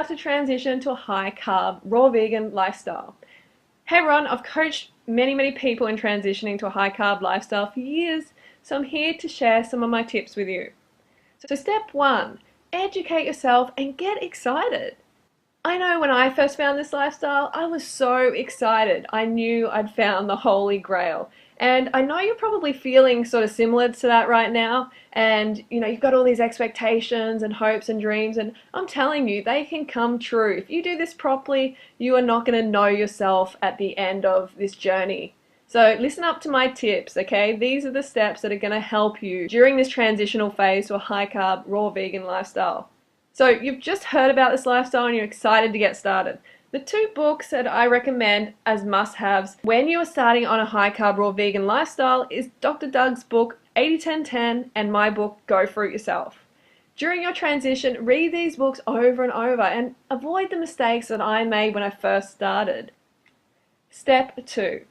about to transition to a high-carb, raw vegan lifestyle. Hey everyone, I've coached many people in transitioning to a high-carb lifestyle for years, so I'm here to share some of my tips with you. So step 1, educate yourself and get excited. I know when I first found this lifestyle, I was so excited. I knew I'd found the Holy Grail. And I know you're probably feeling sort of similar to that right now. And you've got all these expectations and hopes and dreams, and I'm telling you, they can come true. If you do this properly, you are not going to know yourself at the end of this journey. So listen up to my tips, okay? These are the steps that are going to help you during this transitional phase to a high-carb, raw vegan lifestyle. So you've just heard about this lifestyle and you're excited to get started. The 2 books that I recommend as must-haves when you are starting on a high-carb, raw vegan lifestyle is Dr. Doug's book 80-10-10 and my book Go Fruit Yourself. During your transition, read these books over and over and avoid the mistakes that I made when I first started. Step 2.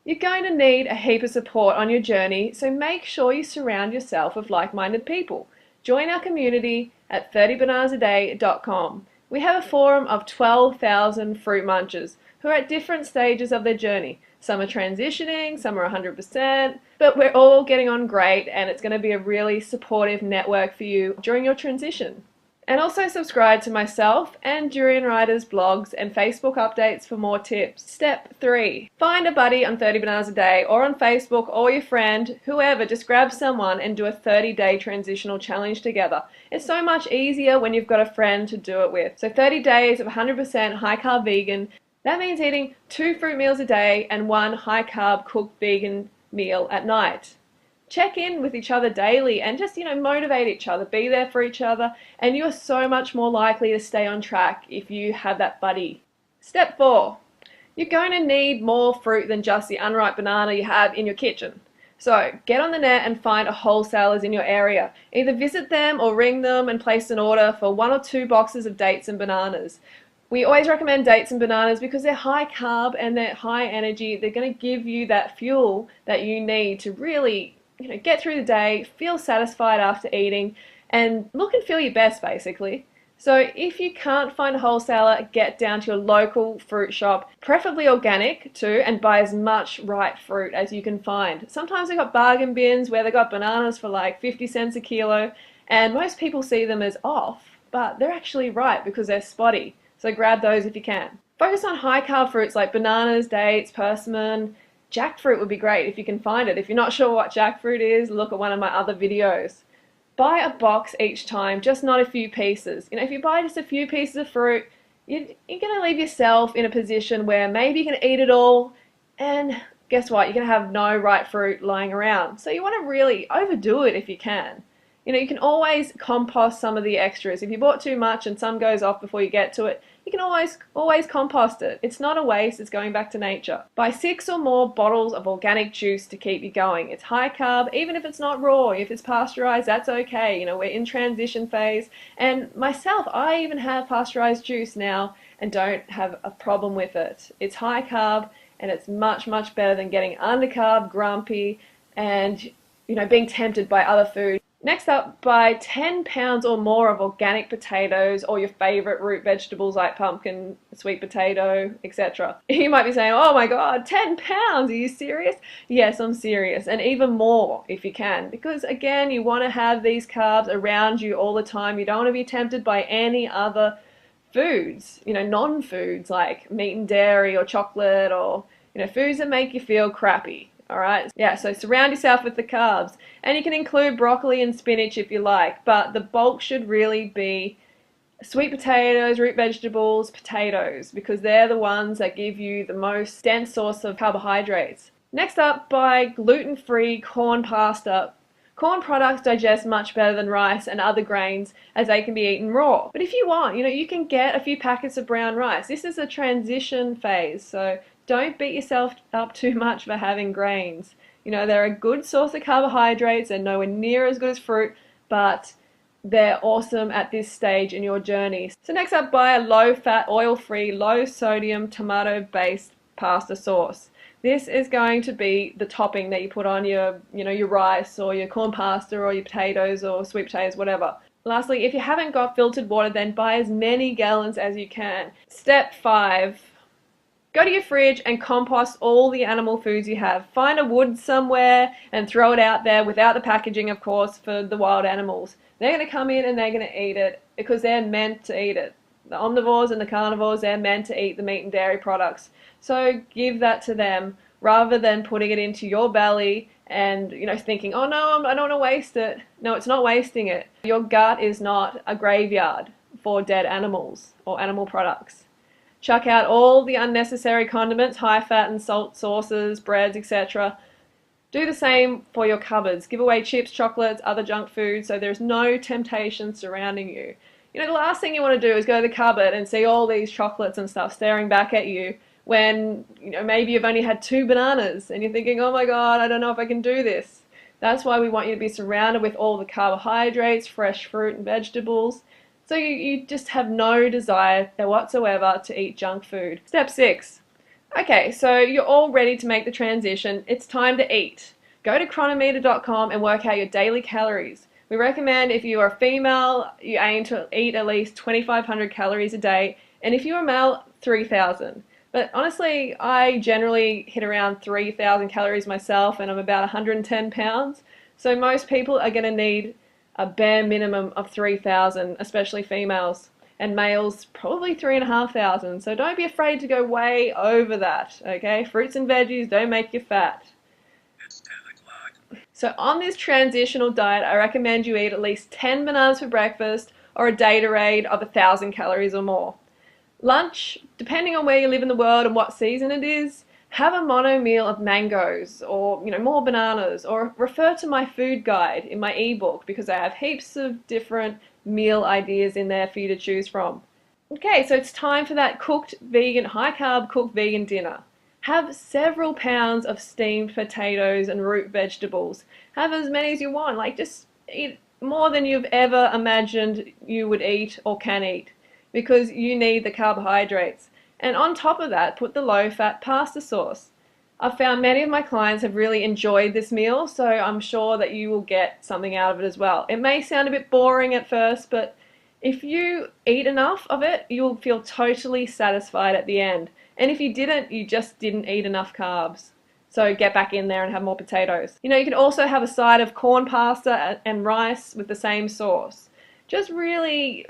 You're going to need a heap of support on your journey, so make sure you surround yourself with like-minded people. Join our community at 30bananasaday.com. We have a forum of 12,000 fruit munchers who are at different stages of their journey. Some are transitioning, some are 100%, but we're all getting on great, and it's going to be a really supportive network for you during your transition. And also subscribe to myself and Durian Rider's blogs and Facebook updates for more tips. Step 3. Find a buddy on 30 Bananas a Day or on Facebook, or your friend, whoever, just grab someone and do a 30-day transitional challenge together. It's so much easier when you've got a friend to do it with. So 30 days of 100% high-carb vegan. That means eating 2 fruit meals a day and 1 high-carb cooked vegan meal at night. Check in with each other daily and just, motivate each other, be there for each other, and you're so much more likely to stay on track if you have that buddy. Step 4. You're going to need more fruit than just the unripe banana you have in your kitchen. So get on the net and find a wholesalers in your area. Either visit them or ring them and place an order for 1 or 2 boxes of dates and bananas. We always recommend dates and bananas because they're high carb and they're high energy. They're going to give you that fuel that you need to really get through the day, feel satisfied after eating, and look and feel your best, basically. So if you can't find a wholesaler, get down to your local fruit shop, preferably organic too, and buy as much ripe fruit as you can find. Sometimes they've got bargain bins where they've got bananas for like 50 cents a kilo, and most people see them as off, but they're actually ripe because they're spotty. So grab those if you can. Focus on high carb fruits like bananas, dates, persimmon. Jackfruit would be great if you can find it. If you're not sure what jackfruit is, look at one of my other videos. Buy a box each time, just not a few pieces. If you buy just a few pieces of fruit, you're going to leave yourself in a position where maybe you can eat it all, and guess what? You're going to have no ripe fruit lying around. So you want to really overdo it if you can. You can always compost some of the extras. If you bought too much and some goes off before you get to it, you can always compost it. It's not a waste, it's going back to nature. Buy 6 or more bottles of organic juice to keep you going. It's high carb, even if it's not raw. If it's pasteurized, that's okay. We're in transition phase. And myself, I even have pasteurized juice now and don't have a problem with it. It's high carb and it's much better than getting undercarb, grumpy, and being tempted by other food. Next up, buy 10 pounds or more of organic potatoes or your favorite root vegetables like pumpkin, sweet potato, etc. You might be saying, oh my god, 10 pounds, are you serious? Yes, I'm serious, and even more if you can, because again, you want to have these carbs around you all the time. You don't want to be tempted by any other foods, non-foods like meat and dairy or chocolate, or foods that make you feel crappy. Alright, yeah, so surround yourself with the carbs. And you can include broccoli and spinach if you like, but the bulk should really be sweet potatoes, root vegetables, potatoes, because they're the ones that give you the most dense source of carbohydrates. Next up, buy gluten-free corn pasta. Corn products digest much better than rice and other grains as they can be eaten raw. But if you want, you can get a few packets of brown rice. This is a transition phase, so don't beat yourself up too much for having grains. They're a good source of carbohydrates. They're nowhere near as good as fruit, but they're awesome at this stage in your journey. So next up, buy a low-fat, oil-free, low-sodium, tomato-based pasta sauce. This is going to be the topping that you put on your, your rice or your corn pasta or your potatoes or sweet potatoes, whatever. Lastly, if you haven't got filtered water, then buy as many gallons as you can. Step 5. Go to your fridge and compost all the animal foods you have. Find a wood somewhere and throw it out there without the packaging, of course, for the wild animals. They're going to come in and they're going to eat it because they're meant to eat it. The omnivores and the carnivores, they're meant to eat the meat and dairy products. So give that to them rather than putting it into your belly and thinking, oh no, I don't want to waste it. No, it's not wasting it. Your gut is not a graveyard for dead animals or animal products. Chuck out all the unnecessary condiments, high fat and salt sauces, breads, etc. Do the same for your cupboards. Give away chips, chocolates, other junk food so there's no temptation surrounding you. The last thing you want to do is go to the cupboard and see all these chocolates and stuff staring back at you when maybe you've only had 2 bananas and you're thinking, oh my god, I don't know if I can do this. That's why we want you to be surrounded with all the carbohydrates, fresh fruit and vegetables, so you just have no desire whatsoever to eat junk food. Step 6. Okay, so you're all ready to make the transition. It's time to eat. Go to chronometer.com and work out your daily calories. We recommend if you are female, you aim to eat at least 2,500 calories a day, and if you're a male, 3,000. But honestly, I generally hit around 3,000 calories myself, and I'm about 110 pounds. So most people are going to need a bare minimum of 3,000, especially females, and males probably 3,500. So don't be afraid to go way over that, okay? Fruits and veggies don't make you fat. It's 10 o'clock. So on this transitional diet, I recommend you eat at least 10 bananas for breakfast or a Gatorade of 1,000 calories or more. Lunch, depending on where you live in the world and what season it is, have a mono meal of mangoes or more bananas, or refer to my food guide in my ebook because I have heaps of different meal ideas in there for you to choose from. Okay, so it's time for that cooked vegan, high carb cooked vegan dinner. Have several pounds of steamed potatoes and root vegetables. Have as many as you want, just eat more than you've ever imagined you would eat or can eat, because you need the carbohydrates. And on top of that, put the low-fat pasta sauce. I've found many of my clients have really enjoyed this meal, so I'm sure that you will get something out of it as well. It may sound a bit boring at first, but if you eat enough of it, you'll feel totally satisfied at the end. And if you didn't, you just didn't eat enough carbs. So get back in there and have more potatoes. You can also have a side of corn pasta and rice with the same sauce. Just really,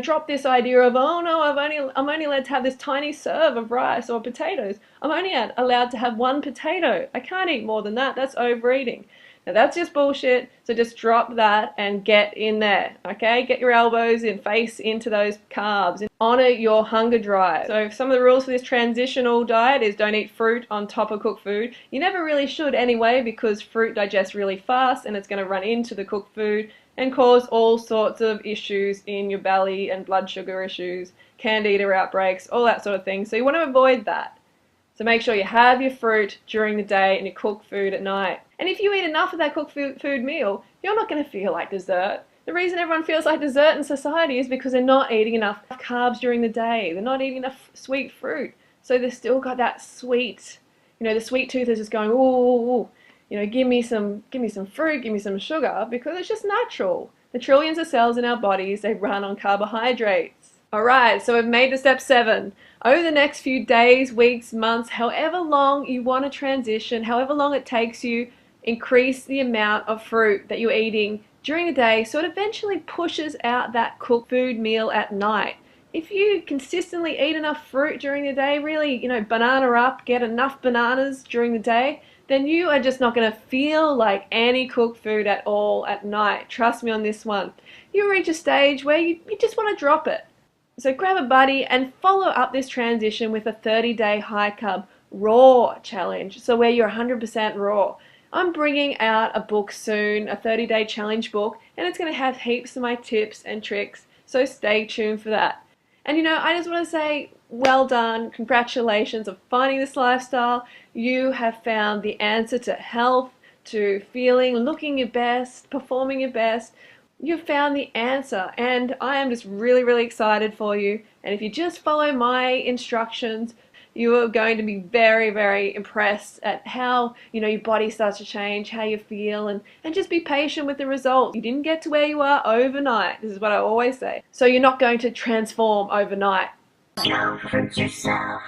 drop this idea of, oh no, I'm only allowed to have this tiny serve of rice or potatoes. I'm only allowed to have 1 potato. I can't eat more than that. That's overeating. Now that's just bullshit. So just drop that and get in there, okay? Get your elbows and face into those carbs. Honor your hunger drive. So some of the rules for this transitional diet is don't eat fruit on top of cooked food. You never really should anyway, because fruit digests really fast and it's going to run into the cooked food and cause all sorts of issues in your belly and blood sugar issues, candida outbreaks, all that sort of thing. So you want to avoid that. So make sure you have your fruit during the day and you cook food at night. And if you eat enough of that cooked food meal, you're not going to feel like dessert. The reason everyone feels like dessert in society is because they're not eating enough carbs during the day. They're not eating enough sweet fruit. So they've still got that sweet, the sweet tooth is just going, ooh, give me some fruit, give me some sugar, because it's just natural. The trillions of cells in our bodies, they run on carbohydrates. Alright, so we've made to step 7. Over the next few days, weeks, months, however long you want to transition, however long it takes you, increase the amount of fruit that you're eating during the day so it eventually pushes out that cooked food meal at night. If you consistently eat enough fruit during the day, really, banana up, get enough bananas during the day, then you are just not going to feel like any cooked food at all at night. Trust me on this one. You'll reach a stage where you just want to drop it. So grab a buddy and follow up this transition with a 30-day high-carb raw challenge, so where you're 100% raw. I'm bringing out a book soon, a 30-day challenge book, and it's going to have heaps of my tips and tricks, so stay tuned for that. And I just want to say, well done, congratulations on finding this lifestyle. You have found the answer to health, to feeling, looking your best, performing your best. You've found the answer, and I am just really, really excited for you. And if you just follow my instructions, You are going to be very, very impressed at how, your body starts to change, how you feel, and just be patient with the results. You didn't get to where you are overnight. This is what I always say. So you're not going to transform overnight. Comfort yourself.